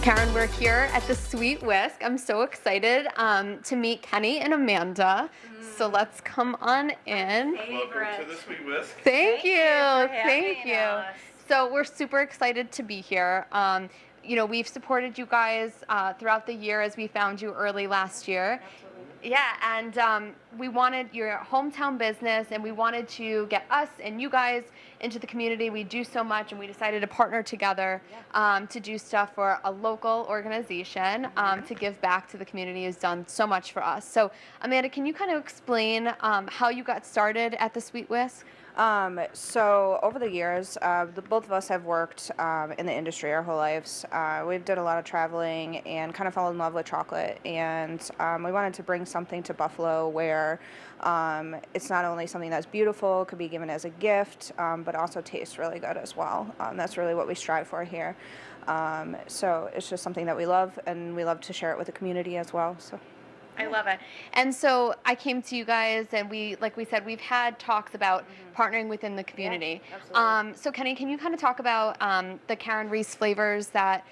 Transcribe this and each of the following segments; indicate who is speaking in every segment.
Speaker 1: Karyn, we're here at the Sweet Whisk. I'm so excited to meet Kenny and Amanda. So let's come on in.
Speaker 2: Welcome to the Sweet Whisk.
Speaker 1: Thank you.
Speaker 3: Thank you.
Speaker 1: So we're super excited to be here. You know, we've supported you guys throughout the year as we found you early last year.
Speaker 3: Absolutely.
Speaker 1: Yeah, and we wanted your hometown business, and we wanted to get us and you guys into the community. We do so much, and we decided to partner together to do stuff for a local organization to give back to the community who's done so much for us. So, Amanda, can you kind of explain how you got started at the Sweet Whisk?
Speaker 3: So over the years, both of us have worked in the industry our whole lives. We've done a lot of traveling and kind of fell in love with chocolate. And we wanted to bring something to Buffalo where it's not only something that's beautiful, could be given as a gift, but also tastes really good as well. That's really what we strive for here. So it's just something that we love, and we love to share it with the community as well. So.
Speaker 1: I love it. And so I came to you guys, and like we said, we've had talks about partnering within the community.
Speaker 3: Yeah, absolutely.
Speaker 1: So Kenny, can you kind of talk about the Karyn Reece flavors that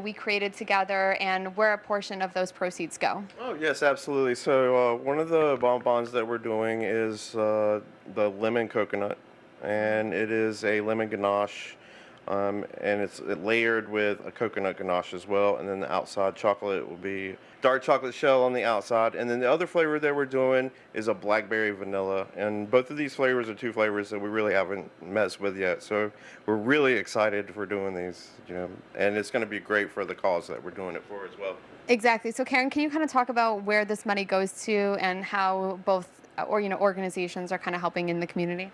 Speaker 1: we created together, and where a portion of those proceeds go?
Speaker 2: Oh, yes, absolutely. So one of the bonbons that we're doing is the lemon coconut, and it is a lemon ganache. And it's layered with a coconut ganache as well, and then the outside chocolate will be dark chocolate shell on the outside, and then the other flavor that we're doing is a blackberry vanilla, and both of these flavors are two flavors that we really haven't messed with yet, so we're really excited for doing these, and it's going to be great for the cause that we're doing it for as well.
Speaker 1: Exactly. So Karyn, can you kind of talk about where this money goes to and how both organizations are kind of helping in the community?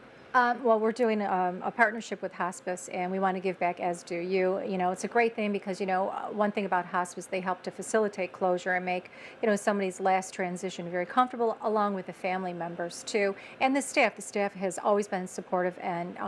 Speaker 4: Well, we're doing a partnership with hospice, and we want to give back, as do you. It's a great thing because, one thing about hospice, they help to facilitate closure and make, somebody's last transition very comfortable, along with the family members, too. And the staff. The staff has always been supportive and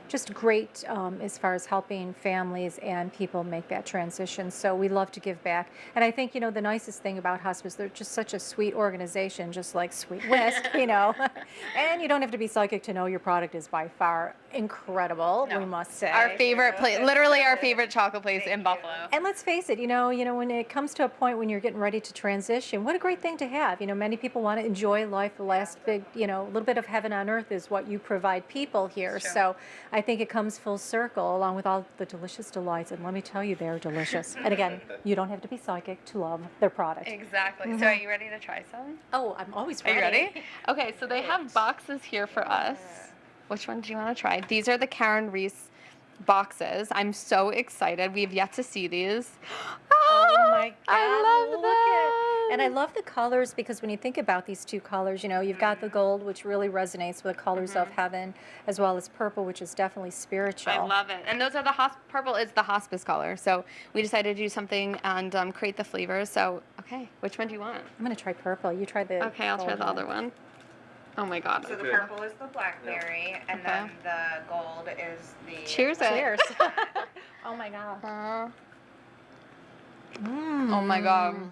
Speaker 4: just great as far as helping families and people make that transition. So we love to give back. And I think, the nicest thing about hospice, they're just such a sweet organization, just like Sweet Whisk, And you don't have to be psychic to know your product is by far incredible, we must say.
Speaker 1: Our favorite place, literally our favorite chocolate place in Buffalo.
Speaker 4: And let's face it, when it comes to a point when you're getting ready to transition, what a great thing to have. Many people want to enjoy life. The last big, little bit of heaven on earth is what you provide people here.
Speaker 1: Sure.
Speaker 4: So I think it comes full circle, along with all the delicious delights. And let me tell you, they're delicious. And again, you don't have to be psychic to love their product.
Speaker 1: Exactly. So are you ready to try some?
Speaker 4: Oh, I'm always
Speaker 1: Are
Speaker 4: ready.
Speaker 1: you ready? Okay, so they have boxes here for us. Which one do you want to try? These are the Karyn Reece boxes. I'm so excited. We have yet to see these.
Speaker 4: Oh my God,
Speaker 1: I love that.
Speaker 4: And I love the colors, because when you think about these two colors, you've got the gold, which really resonates with the colors of heaven, as well as purple, which is definitely spiritual.
Speaker 1: I love it. And those are purple is the hospice color. So we decided to do something and create the flavors. So, okay, which one do you want?
Speaker 4: I'm going to try purple. You try the
Speaker 1: Okay, I'll try
Speaker 4: gold
Speaker 1: the other one. Oh my God.
Speaker 5: So the purple is the blackberry, and then the gold is the...
Speaker 1: Cheers it.
Speaker 4: Cheers. Oh my God.
Speaker 1: Oh my God.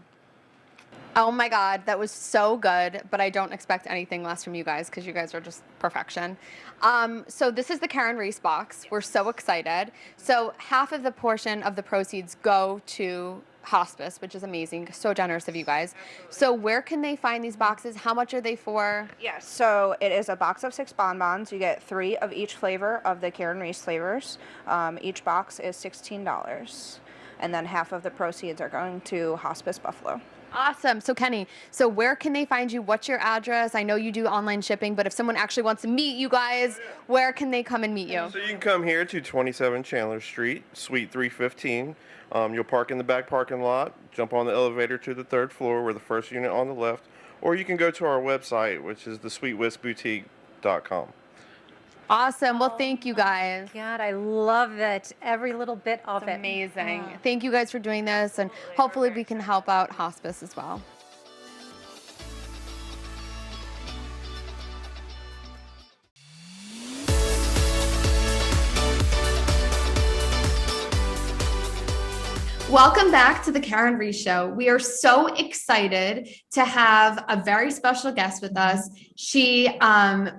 Speaker 1: Oh my God, that was so good, but I don't expect anything less from you guys because you guys are just perfection. So this is the Karyn Reece box. We're so excited. So half of the portion of the proceeds go to hospice, which is amazing. So generous of you guys. So where can they find these boxes? How much are they for?
Speaker 3: Yes, so it is a box of 6 bonbons. You get 3 of each flavor of the Karyn Reece flavors. Each box is $16. And then half of the proceeds are going to Hospice Buffalo.
Speaker 1: Awesome. So Kenny, so where can they find you? What's your address? I know you do online shipping, but if someone actually wants to meet you guys, where can they come and meet you?
Speaker 2: So you can come here to 27 Chandler Street, Suite 315. You'll park in the back parking lot, jump on the elevator to the 3rd floor. We're the first unit on the left. Or you can go to our website, which is thesweetwhiskboutique.com.
Speaker 1: Awesome. Well, thank you guys.
Speaker 4: God, I love it. Every little bit of
Speaker 1: It's
Speaker 4: it.
Speaker 1: amazing. Thank you guys for doing this, and hopefully we can help out hospice as well. Welcome back to the Karyn Reece Show. We are so excited to have a very special guest with us. She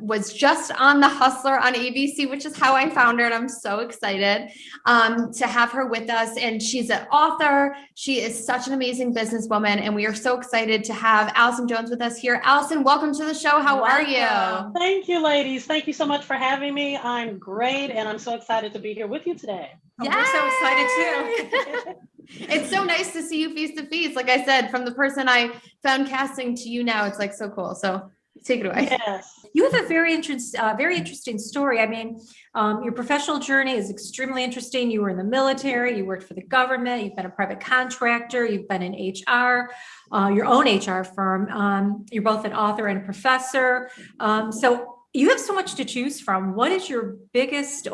Speaker 1: was just on The Hustler on ABC, which is how I found her, and I'm so excited to have her with us. And she's an author. She is such an amazing businesswoman, and we are so excited to have Allison Jones with us here. Allison, welcome to the show. How are you?
Speaker 6: Thank you, ladies. Thank you so much for having me. I'm great, and I'm so excited to be here with you today.
Speaker 1: Yeah, we're so excited too. It's so nice to see you face to face. Like I said, from the person I found casting to you now, it's like so cool. So take it away.
Speaker 6: Yes.
Speaker 4: You have a very interesting story. I mean, your professional journey is extremely interesting. You were in the military, you worked for the government, you've been a private contractor, you've been in HR, your own HR firm. You're both an author and a professor. So you have so much to choose from. What is your biggest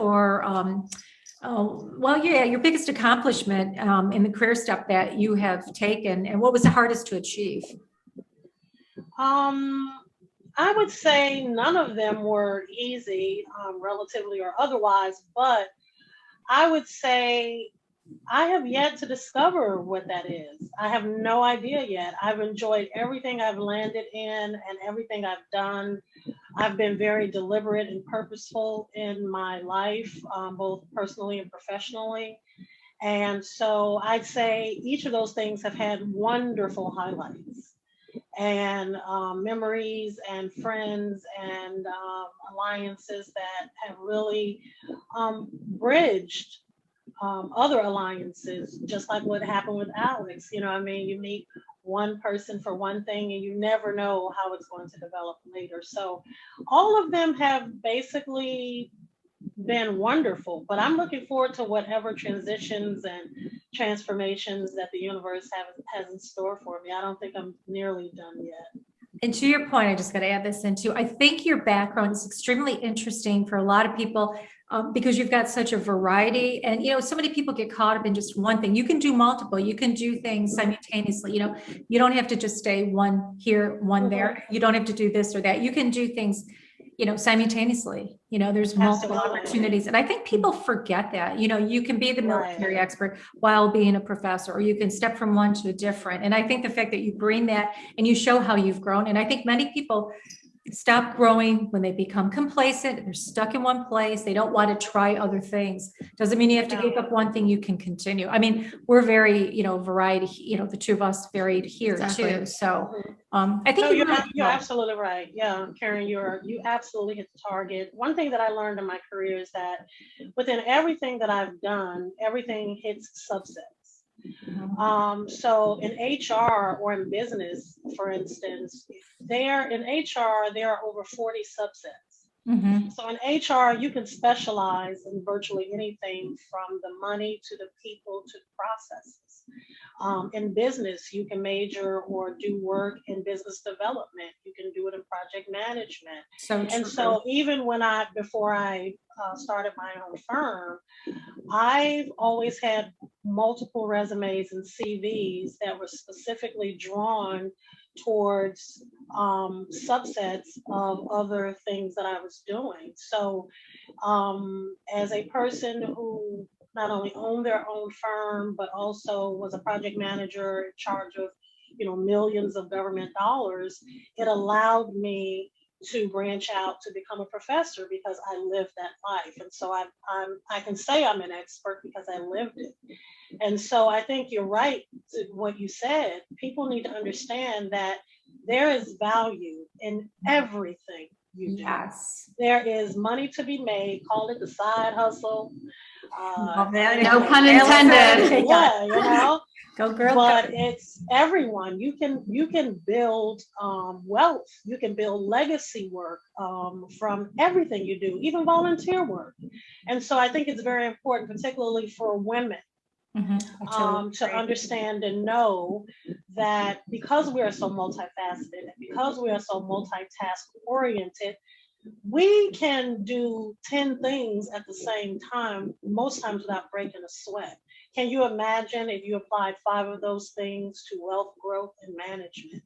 Speaker 4: your biggest accomplishment in the career step that you have taken, and what was the hardest to achieve?
Speaker 6: I would say none of them were easy, relatively or otherwise, but I would say I have yet to discover what that is. I have no idea yet. I've enjoyed everything I've landed in and everything I've done. I've been very deliberate and purposeful in my life, both personally and professionally. And so I'd say each of those things have had wonderful highlights and memories and friends and alliances that have really bridged other alliances, just like what happened with Alex. You know, I mean, you meet one person for one thing and you never know how it's going to develop later. So all of them have basically been wonderful, but I'm looking forward to whatever transitions and transformations that the universe has in store for me. I don't think I'm nearly done yet.
Speaker 4: And to your point, I just got to add this in too. I think your background is extremely interesting for a lot of people because you've got such a variety. And, you know, so many people get caught up in just one thing. You can do multiple. You can do things simultaneously. You know, you don't have to just stay one here, one there. You don't have to do this or that. You can do things, you know, simultaneously. You know, there's multiple opportunities. And I think people forget that. You know, you can be the military expert while being a professor, or you can step from one to a different. And I think the fact that you bring that and you show how you've grown. And I think many people stop growing when they become complacent. They're stuck in one place. They don't want to try other things. Doesn't mean you have to give up one thing. You can continue. I mean, we're very, you know, variety, you know, the two of us varied here too. So I think
Speaker 6: you're absolutely right. Yeah, Karyn, you absolutely hit the target. One thing that I learned in my career is that within everything that I've done, everything hits subsets. So in HR or in business, for instance, there are over 40 subsets. So in HR, you can specialize in virtually anything from the money to the people to the processes. In business, you can major or do work in business development. You can do it in project management. So even before I started my own firm, I've always had multiple resumes and CVs that were specifically drawn towards subsets of other things that I was doing. So as a person who not only owned their own firm, but also was a project manager in charge of, you know, millions of government dollars, it allowed me to branch out to become a professor because I lived that life. And so I can say I'm an expert because I lived it. And so I think you're right to what you said. People need to understand that there is value in everything you do.
Speaker 4: Yes.
Speaker 6: There is money to be made. Call it the side hustle.
Speaker 1: No pun intended.
Speaker 6: Yeah, you know.
Speaker 4: Go girl.
Speaker 6: But it's everyone. You can build wealth. You can build legacy work from everything you do, even volunteer work. And so I think it's very important, particularly for women, to understand and know that because we are so multifaceted and because we are so multitask oriented, we can do 10 things at the same time, most times without breaking a sweat. Can you imagine if you applied 5 of those things to wealth, growth, and management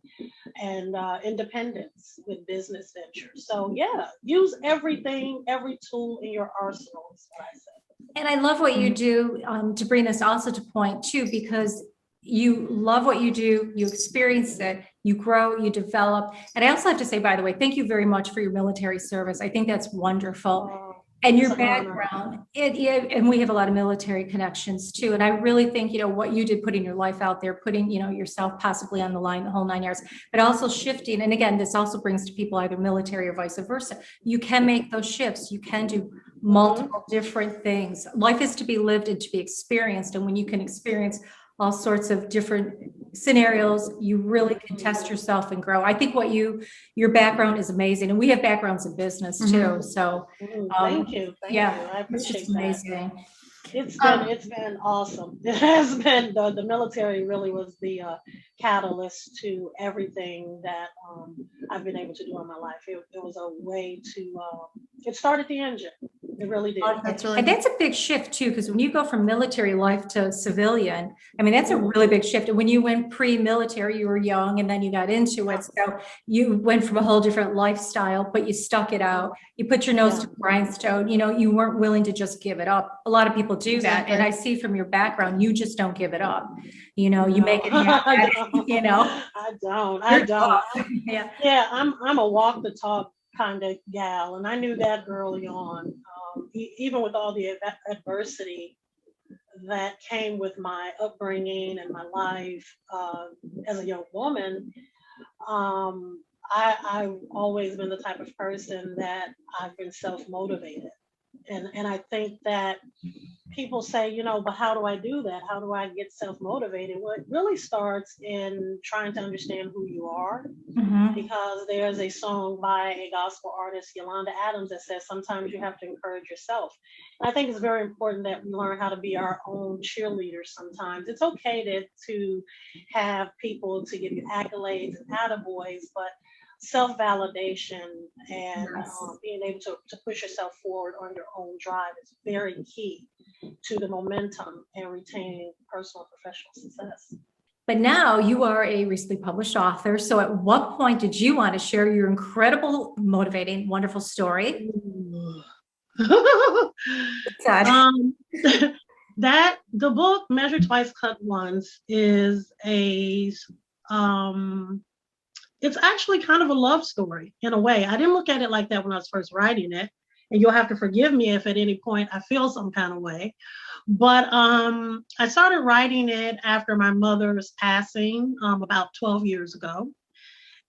Speaker 6: and independence with business ventures? So yeah, use everything, every tool in your arsenal is what I say.
Speaker 4: And I love what you do, to bring this also to point too, because you love what you do, you experience it, you grow, you develop. And I also have to say, by the way, thank you very much for your military service. I think that's wonderful. And your
Speaker 6: It's an honor.
Speaker 4: background, and we have a lot of military connections too. And I really think, what you did, putting your life out there, putting, yourself possibly on the line, the whole 9 yards, but also shifting. And again, this also brings to people either military or vice versa. You can make those shifts. You can do multiple different things. Life is to be lived and to be experienced. And when you can experience all sorts of different scenarios, you really can test yourself and grow. I think your background is amazing, and we have backgrounds in business too. So
Speaker 6: Thank you. Thank you. I
Speaker 4: it's
Speaker 6: appreciate
Speaker 4: just amazing.
Speaker 6: It's been awesome. It has been the military really was the catalyst to everything that I've been able to do in my life. It was a way to it started the engine. It really did.
Speaker 4: And that's a big shift too, because when you go from military life to civilian, I mean, that's a really big shift. And when you went pre-military, you were young and then you got into it. So you went from a whole different lifestyle, but you stuck it out. You put your nose to the grindstone. You weren't willing to just give it up. A lot of people do that. And I see from your background, you just don't give it up. You make it happen.
Speaker 6: I don't. Yeah, I'm a walk the talk kind of gal, and I knew that early on. Even with all the adversity that came with my upbringing and my life as a young woman, I've always been the type of person that I've been self-motivated. And I think that people say, but how do I do that? How do I get self-motivated? Well, it really starts in trying to understand who you are, because there's a song by a gospel artist, Yolanda Adams, that says sometimes you have to encourage yourself. And I think it's very important that we learn how to be our own cheerleaders sometimes. It's okay to have people to give you accolades and attaboys, but self-validation and being able to push yourself forward on your own drive is very key to the momentum and retaining personal and professional success.
Speaker 4: But now you are a recently published author. So at what point did you want to share your incredible, motivating, wonderful story?
Speaker 6: That the book Measure Twice, Cut Once is it's actually kind of a love story in a way. I didn't look at it like that when I was first writing it, and you'll have to forgive me if at any point I feel some kind of way. But I started writing it after my mother's passing about 12 years ago.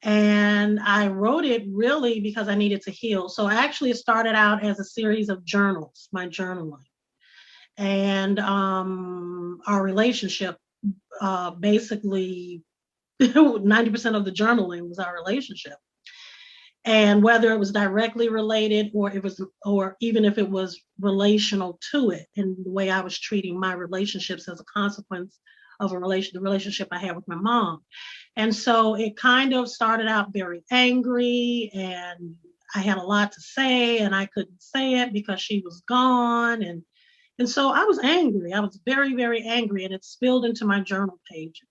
Speaker 6: And I wrote it really because I needed to heal. So actually it started out as a series of journals, my journaling. And our relationship basically 90% of the journaling was our relationship. And whether it was directly related or even if it was relational to it, and the way I was treating my relationships as a consequence of the relationship I had with my mom. And so it kind of started out very angry, and I had a lot to say and I couldn't say it because she was gone. And so I was angry. I was very, very angry, and it spilled into my journal pages.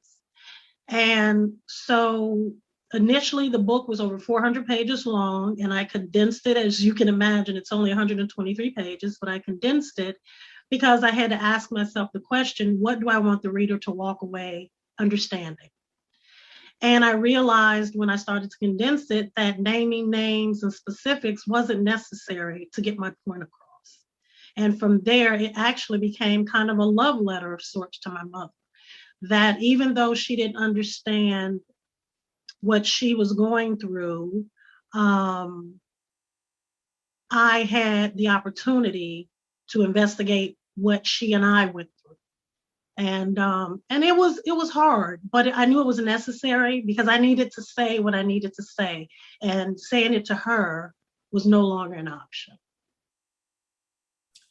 Speaker 6: And so initially the book was over 400 pages long, and I condensed it. As you can imagine, it's only 123 pages, but I condensed it because I had to ask myself the question, what do I want the reader to walk away understanding? And I realized when I started to condense it that naming names and specifics wasn't necessary to get my point across. And from there, it actually became kind of a love letter of sorts to my mother, that even though she didn't understand what she was going through, I had the opportunity to investigate what she and I went through. And it was hard, but I knew it was necessary because I needed to say what I needed to say, and saying it to her was no longer an option.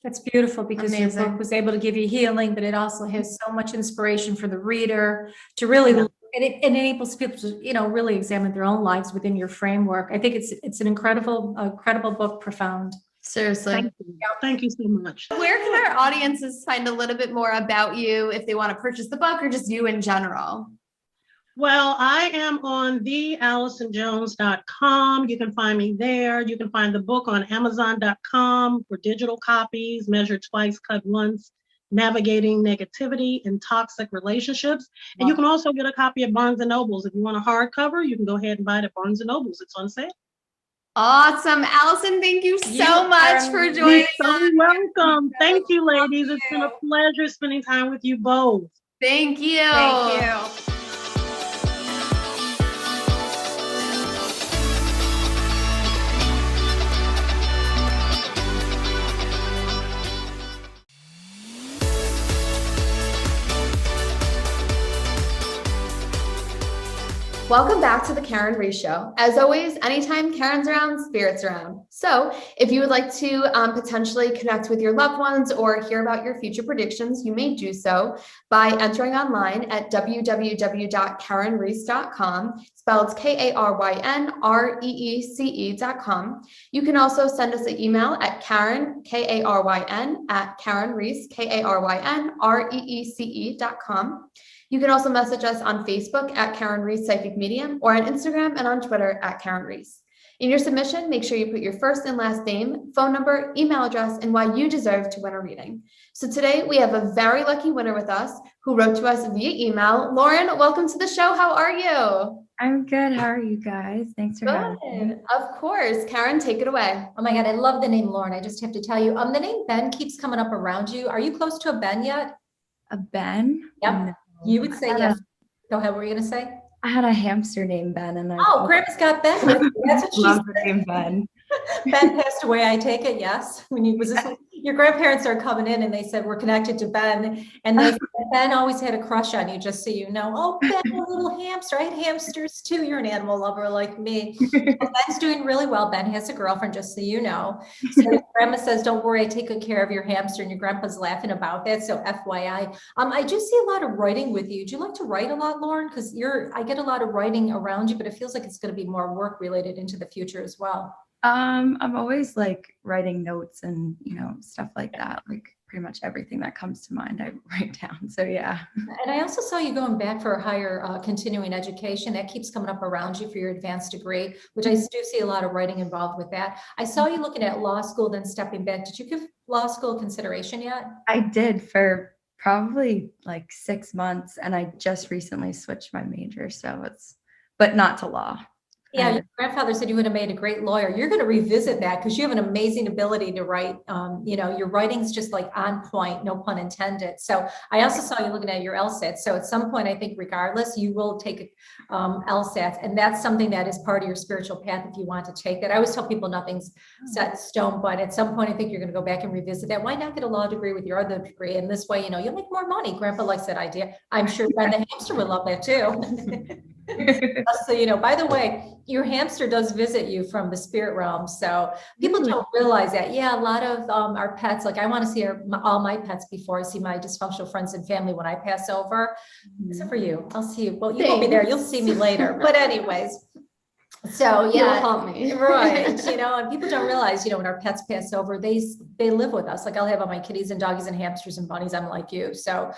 Speaker 4: That's beautiful, because your book was able to give you healing, but it also has so much inspiration for the reader to really, and it enables people to, really examine their own lives within your framework. I think it's an incredible book, profound.
Speaker 1: Seriously.
Speaker 6: Thank you so much.
Speaker 1: Where can our audiences find a little bit more about you if they want to purchase the book or just you in general?
Speaker 6: Well, I am on theallisonjones.com. You can find me there. You can find the book on amazon.com for digital copies, Measure Twice, Cut Once, Navigating Negativity in Toxic Relationships. And you can also get a copy at Barnes & Nobles. If you want a hardcover, you can go ahead and buy it at Barnes & Nobles. It's on sale.
Speaker 1: Awesome. Allison, thank you so much for joining
Speaker 6: You're so
Speaker 1: us.
Speaker 6: welcome. Thank you, ladies. It's been a pleasure spending time with you both.
Speaker 1: Thank you.
Speaker 5: Thank you.
Speaker 1: Welcome back to the Karyn Reece Show. As always, anytime Karyn's around, Spirit's around. So if you would like to potentially connect with your loved ones or hear about your future predictions, you may do so by entering online at www.karynreece.com, spelled KarynReece.com. You can also send us an email at Karyn, Karyn, at KarynReece, KarynReece.com. You can also message us on Facebook at Karyn Reece Psychic Medium or on Instagram and on Twitter at Karyn Reece. In your submission, make sure you put your first and last name, phone number, email address, and why you deserve to win a reading. So today we have a very lucky winner with us who wrote to us via email. Lauren, welcome to the show. How are you?
Speaker 7: I'm good. How are you guys? Thanks for having me.
Speaker 1: Good. Of course. Karyn, take it away.
Speaker 4: Oh my God, I love the name Lauren. I just have to tell you, the name Ben keeps coming up around you. Are you close to a Ben yet?
Speaker 7: A Ben?
Speaker 4: Yep.
Speaker 7: No.
Speaker 4: You would say yes. Go ahead. What were you going to say?
Speaker 7: I had a hamster named Ben, and
Speaker 4: Grandma's got Ben. That's what she
Speaker 7: love
Speaker 4: said.
Speaker 7: the name Ben.
Speaker 4: Ben passed away. I take it. Yes. When you was this, your grandparents are coming in and they said we're connected to Ben, and they said, Ben always had a crush on you. Just so you know. Oh, Ben, a little hamster. I had hamsters too. You're an animal lover like me. Well, Ben's doing really well. Ben has a girlfriend. Just so you know. So Grandma says, "Don't worry, I take good care of your hamster," and your grandpa's laughing about that. So FYI, I do see a lot of writing with you. Do you like to write a lot, Lauren? Because I get a lot of writing around you, but it feels like it's going to be more work related into the future as well.
Speaker 7: I'm always like writing notes and stuff like that. Like pretty much everything that comes to mind, I write down. So yeah.
Speaker 4: And I also saw you going back for a higher continuing education. That keeps coming up around you for your advanced degree, which I do see a lot of writing involved with that. I saw you looking at law school, then stepping back. Did you give law school consideration yet?
Speaker 7: I did for probably like 6 months, and I just recently switched my major, but not to law.
Speaker 4: Yeah, your grandfather said you would have made a great lawyer. You're going to revisit that because you have an amazing ability to write. Your writing's just like on point, no pun intended. So I also saw you looking at your LSAT. So at some point, I think regardless, you will take LSAT, and that's something that is part of your spiritual path if you want to take that. I always tell people nothing's set in stone, but at some point, I think you're going to go back and revisit that. Why not get a law degree with your other degree? And this way, you'll make more money. Grandpa likes that idea. I'm sure Ben the hamster would love that too. So, by the way, your hamster does visit you from the spirit realm. So people don't realize that. Yeah, a lot of our pets, like I want to see all my pets before I see my dysfunctional friends and family when I pass over. Except for you. I'll see you. Well, you won't be there. You'll see me later. But anyways. So yeah,
Speaker 1: help me.
Speaker 4: Right. And people don't realize, when our pets pass over, they live with us. Like I'll have all my kitties and doggies and hamsters and bunnies. I'm like you. So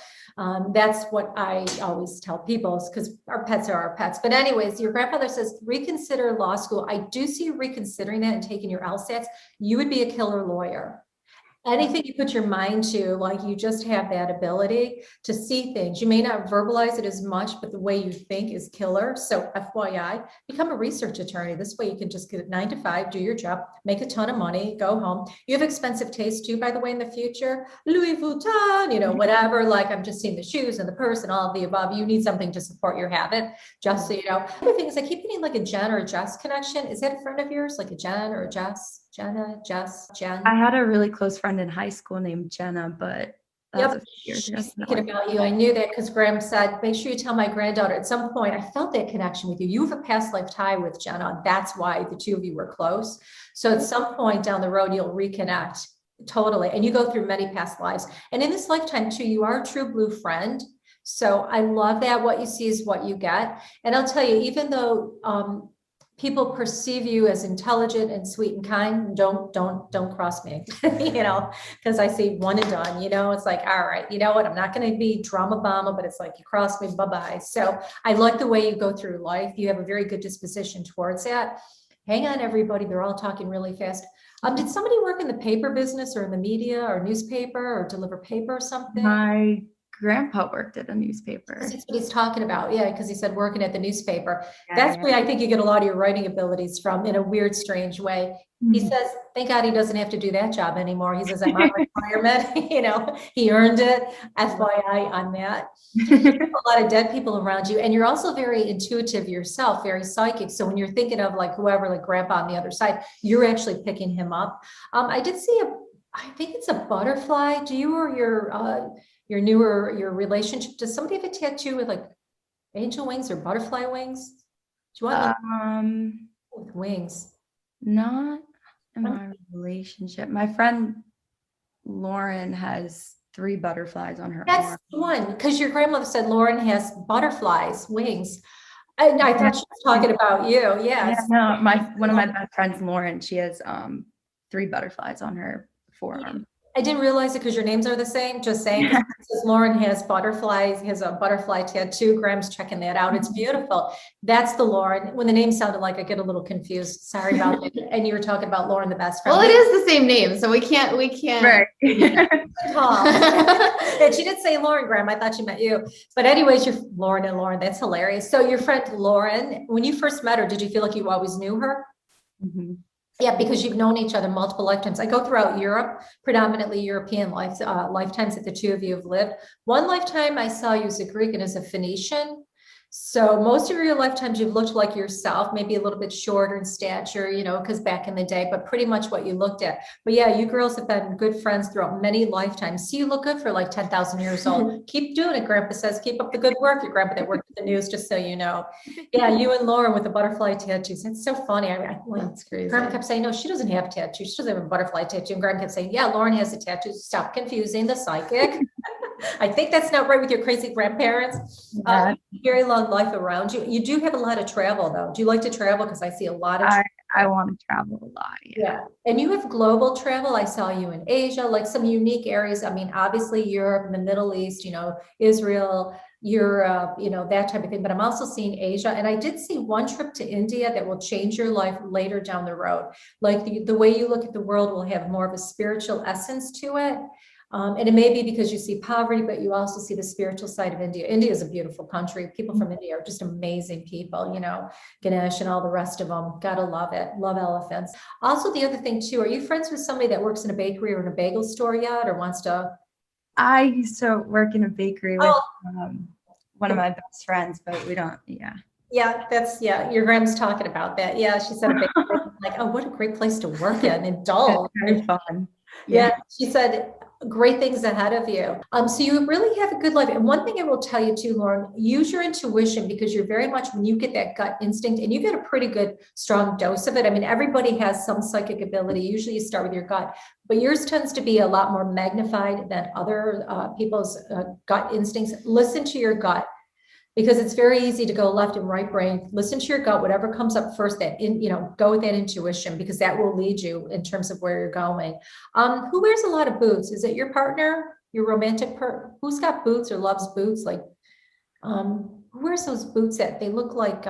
Speaker 4: that's what I always tell people, because our pets are our pets. But anyways, your grandfather says, reconsider law school. I do see you reconsidering that and taking your LSATs. You would be a killer lawyer. Anything you put your mind to, like you just have that ability to see things. You may not verbalize it as much, but the way you think is killer. So FYI, become a research attorney. This way you can just get 9 to 5, do your job, make a ton of money, go home. You have expensive taste too, by the way, in the future. Louis Vuitton, whatever. Like I'm just seeing the shoes and the purse and all of the above. You need something to support your habit, just so you know. The other thing is I keep getting like a Jen or a Jess connection. Is that a friend of yours? Like a Jen or a Jess? Jenna, Jess, Jen.
Speaker 7: I had a really close friend in high school named Jenna, but that was a few years ago.
Speaker 4: Thinking about you, I knew that because Graham said, make sure you tell my granddaughter. At some point, I felt that connection with you. You have a past life tie with Jenna. That's why the two of you were close. So at some point down the road, you'll reconnect totally. And you go through many past lives. And in this lifetime too, you are a true blue friend. So I love that. What you see is what you get. And I'll tell you, even though people perceive you as intelligent and sweet and kind, don't cross me, you know, because I see one and done, you know, it's like, all right, you know what, I'm not going to be drama bomber, but it's like, you cross me, bye-bye. So I like the way you go through life. You have a very good disposition towards that. Hang on, everybody. They're all talking really fast. Did somebody work in the paper business or in the media or newspaper or deliver paper or something?
Speaker 7: My grandpa worked at a newspaper.
Speaker 4: That's what he's talking about. Yeah, because he said working at the newspaper.
Speaker 7: Yeah,
Speaker 4: That's
Speaker 7: yeah.
Speaker 4: where I think you get a lot of your writing abilities from, in a weird, strange way. He
Speaker 7: Mhm.
Speaker 4: says, thank God he doesn't have to do that job anymore. He says, I'm on retirement. You know, he earned it. FYI on that. A lot of dead people around you. And you're also very intuitive yourself, very psychic. So when you're thinking of like whoever, like grandpa on the other side, you're actually picking him up. I did see I think it's a butterfly. Do you or your relationship, does somebody have a tattoo with like angel wings or butterfly wings? Do you want like, with wings?
Speaker 7: Not in my relationship. My friend Lauren has 3 butterflies on her
Speaker 4: That's
Speaker 7: arm.
Speaker 4: the one, because your grandmother said Lauren has butterflies, wings. And I thought she was talking about you.
Speaker 7: Yeah,
Speaker 4: Yes.
Speaker 7: no, one of my best friends, Lauren, she has 3 butterflies on her forearm.
Speaker 4: I didn't realize it because your names are the same, just saying. 'Cause it says Lauren has butterflies, has a butterfly tattoo. Graham's checking that out. It's beautiful. That's the Lauren. When the name sounded like, I get a little confused. Sorry about that. And you were talking about Lauren, the best friend.
Speaker 1: Well, it is the same name, so we can't.
Speaker 7: Right.
Speaker 4: Tall. And she did say Lauren, Graham. I thought she meant you. But anyways, you're Lauren and Lauren. That's hilarious. So your friend Lauren, when you first met her, did you feel like you always knew her?
Speaker 7: Mhm.
Speaker 4: Yeah, because you've known each other multiple lifetimes. I go throughout Europe, predominantly European lifetimes that the two of you have lived. One lifetime I saw you as a Greek and as a Phoenician. So most of your lifetimes you've looked like yourself, maybe a little bit shorter in stature, you know, because back in the day, but pretty much what you looked at. But yeah, you girls have been good friends throughout many lifetimes. So you look good for like 10,000 years old. Keep doing it, Grandpa says. Keep up the good work. Your grandpa that worked at the news, just so you know. Yeah, you and Lauren with the butterfly tattoos. It's so funny.
Speaker 1: That's crazy.
Speaker 4: Grandma kept saying, no, she doesn't have tattoos. She doesn't have a butterfly tattoo. And Grandma kept saying, yeah, Lauren has a tattoo. Stop confusing the psychic. I think that's not right with your crazy grandparents.
Speaker 7: Yeah.
Speaker 4: Very long life around you. You do have a lot of travel though. Do you like to travel? Because I see a lot of
Speaker 7: I want to travel a lot.
Speaker 4: yeah. And you have global travel. I saw you in Asia, like some unique areas. I mean, obviously Europe and the Middle East, you know, Israel, Europe, you know, that type of thing. But I'm also seeing Asia. And I did see one trip to India that will change your life later down the road. Like the way you look at the world will have more of a spiritual essence to it. And it may be because you see poverty, but you also see the spiritual side of India. India is a beautiful country. People from India are just amazing people, you know, Ganesh and all the rest of them. Gotta love it. Love elephants. Also, the other thing too, are you friends with somebody that works in a bakery or in a bagel store yet, or wants to?
Speaker 7: I used to work in a bakery with
Speaker 4: Oh.
Speaker 7: one of my best friends, but we don't, yeah.
Speaker 4: Yeah, that's, yeah, your grandma's talking about that. Yeah, she said a bakery, like, oh, what a great place to work in and dull.
Speaker 7: It's very fun.
Speaker 4: Yeah, she said great things ahead of you. So you really have a good life. And one thing I will tell you too, Lauren, use your intuition, because you're very much, when you get that gut instinct, and you get a pretty good strong dose of it. I mean, everybody has some psychic ability. Usually you start with your gut, but yours tends to be a lot more magnified than other people's gut instincts. Listen to your gut, because it's very easy to go left and right brain. Listen to your gut, whatever comes up first, go with that intuition, because that will lead you in terms of where you're going. Who wears a lot of boots? Is it your partner, your romantic partner? Who's got boots or loves boots? Like, who wears those boots that they look like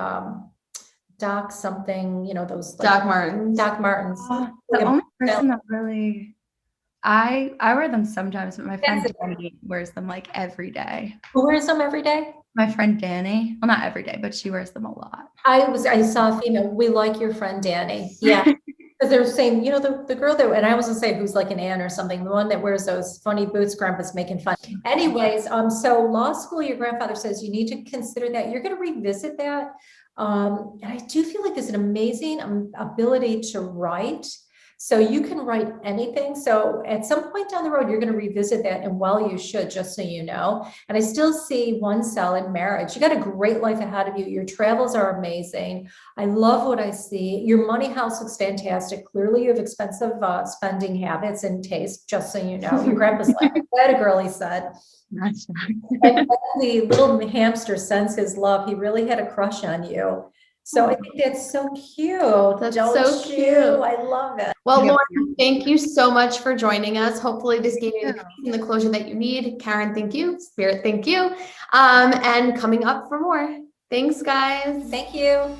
Speaker 4: Doc something, you know, those like,
Speaker 1: Doc Martens.
Speaker 4: Doc Martens.
Speaker 7: The only person that really, I wear them sometimes, but my friend Danny wears them like every day.
Speaker 4: Who wears them every day?
Speaker 7: My friend Danny, well, not every day, but she wears them a lot.
Speaker 4: I saw a female. We like your friend Danny. Yeah. Because they're saying, you know, the girl that, and I was gonna say who's like an Ann or something, the one that wears those funny boots, grandpa's making fun. Anyways, so law school, your grandfather says you need to consider that. You're gonna revisit that. And I do feel like there's an amazing ability to write. So you can write anything. So at some point down the road, you're going to revisit that, and well, you should, just so you know. And I still see one cell in marriage. You got a great life ahead of you. Your travels are amazing. I love what I see. Your money house looks fantastic. Clearly you have expensive spending habits and taste, just so you know. Your grandpa's like, that a girl, he said. And the little hamster sensed his love. He really had a crush on you. So I think that's so cute.
Speaker 8: That's
Speaker 4: Don't
Speaker 8: so
Speaker 4: you?
Speaker 8: cute.
Speaker 4: I love it.
Speaker 8: Well,
Speaker 7: Yeah.
Speaker 8: Lauren, thank you so much for joining us. Hopefully this gave you the peace and the closure that you need. Karyn, thank you. Spirit, thank you. And coming up for more. Thanks, guys.
Speaker 4: Thank you.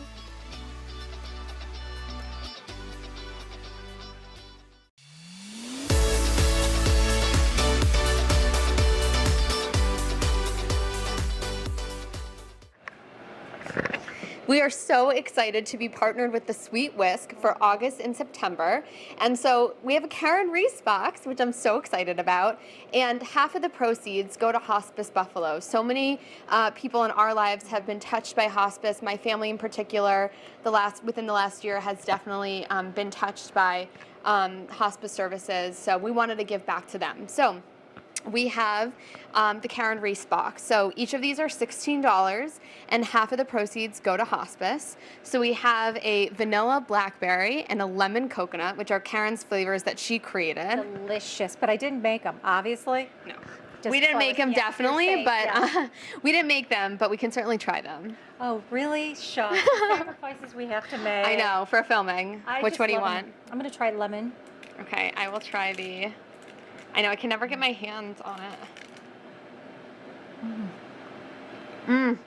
Speaker 1: We are so excited to be partnered with the Sweet Whisk for August and September. And so we have a Karyn Reece box, which I'm so excited about. And half of the proceeds go to Hospice Buffalo. So many people in our lives have been touched by hospice. My family in particular, within the last year has definitely been touched by hospice services. So we wanted to give back to them. So we have the Karyn Reece box. So each of these are $16 and half of the proceeds go to hospice. So we have a vanilla blackberry and a lemon coconut, which are Karyn's flavors that she created.
Speaker 4: Delicious, but I didn't make them, obviously.
Speaker 1: No.
Speaker 4: Just
Speaker 1: We didn't make them,
Speaker 4: yeah,
Speaker 1: definitely,
Speaker 4: you're safe,
Speaker 1: but
Speaker 4: yeah.
Speaker 1: we didn't make them, but we can certainly try them.
Speaker 4: Oh, really? Shucks. Sacrifices we have to make.
Speaker 1: I know, for filming. Which
Speaker 4: just
Speaker 1: one do you
Speaker 4: love
Speaker 1: want?
Speaker 4: them. I'm going to try lemon.
Speaker 1: Okay, I will try the... I know, I can never get my hands on it. Mmm.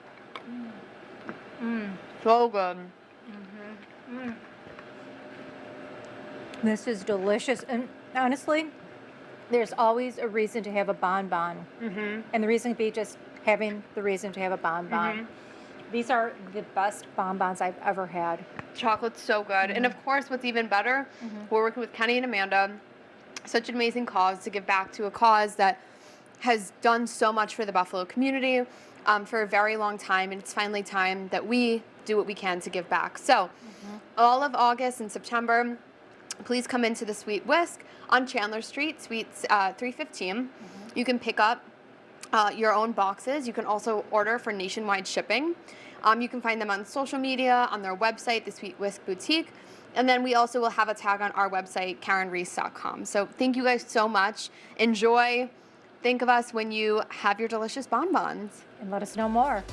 Speaker 4: Mm.
Speaker 1: So good.
Speaker 4: This is delicious. And honestly, there's always a reason to have a bonbon. And the reason be just having the reason to have a bonbon. These are the best bonbons I've ever had.
Speaker 1: Chocolate's so good. And of course, what's even better, we're working with Kenny and Amanda. Such an amazing cause to give back to a cause that has done so much for the Buffalo community for a very long time. And it's finally time that we do what we can to give back. So all of August and September, please come into the Sweet Whisk on Chandler Street, Suites 315. You can pick up your own boxes. You can also order for nationwide shipping. You can find them on social media, on their website, the Sweet Whisk Boutique. And then we also will have a tag on our website, KarynReece.com. So thank you guys so much. Enjoy. Think of us when you have your delicious bonbons.
Speaker 4: And let us know more.